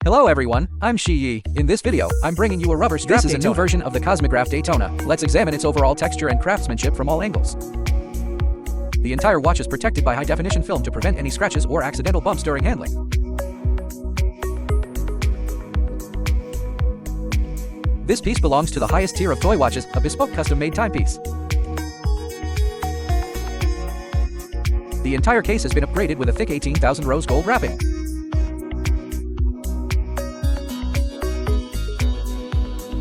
Hello everyone, I'm Shi. In this video, I'm bringing you a rubber strap. This is a new version of the Cosmograph Daytona. Let's examine its overall texture and craftsmanship from all angles. The entire watch is protected by high-definition film to prevent any scratches or accidental bumps during handling. This piece belongs to the highest tier of toy watches, a bespoke custom-made timepiece. The entire case has been upgraded with a thick 18,000 rose gold wrapping.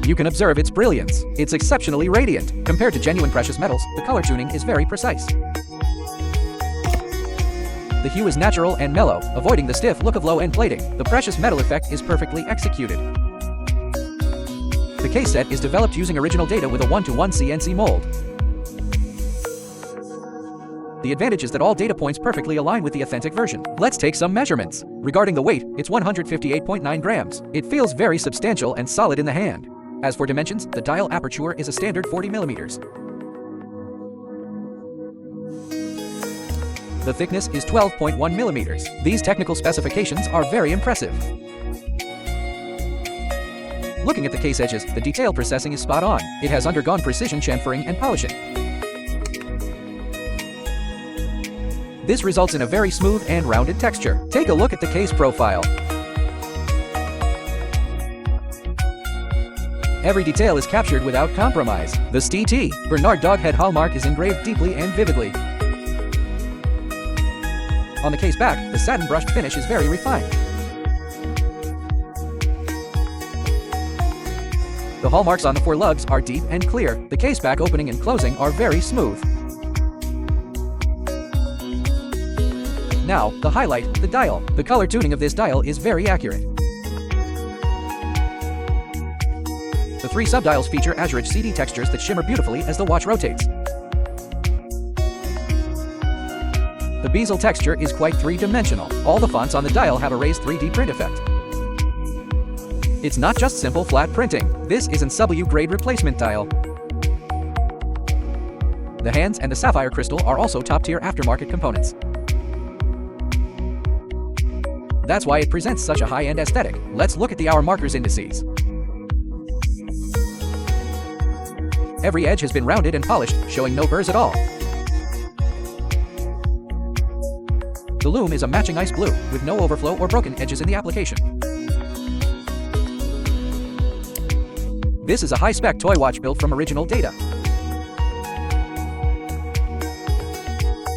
You can observe its brilliance. It's exceptionally radiant. Compared to genuine precious metals, the color tuning is very precise. The hue is natural and mellow, avoiding the stiff look of low-end plating. The precious metal effect is perfectly executed. The case set is developed using original data with a 1:1 CNC mold. The advantage is that all data points perfectly align with the authentic version. Let's take some measurements. Regarding the weight, it's 158.9 grams. It feels very substantial and solid in the hand. As for dimensions, the dial aperture is a standard 40 millimeters. The thickness is 12.1 millimeters. These technical specifications are very impressive. Looking at the case edges, the detail processing is spot on. It has undergone precision chamfering and polishing. This results in a very smooth and rounded texture. Take a look at the case profile. Every detail is captured without compromise. The St. Bernard doghead hallmark is engraved deeply and vividly. On the case back, the satin brushed finish is very refined. The hallmarks on the four lugs are deep and clear. The case back opening and closing are very smooth. Now, the highlight, the dial. The color tuning of this dial is very accurate. The three subdials feature Azurage CD textures that shimmer beautifully as the watch rotates. The bezel texture is quite three-dimensional. All the fonts on the dial have a raised 3D print effect. It's not just simple flat printing. This is an SW-grade replacement dial. The hands and the sapphire crystal are also top-tier aftermarket components. That's why it presents such a high-end aesthetic. Let's look at the hour markers indices. Every edge has been rounded and polished, showing no burrs at all. The loom is a matching ice blue, with no overflow or broken edges in the application. This is a high-spec toy watch built from original data.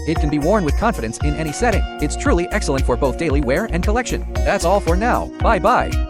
It can be worn with confidence in any setting. It's truly excellent for both daily wear and collection. That's all for now. Bye-bye.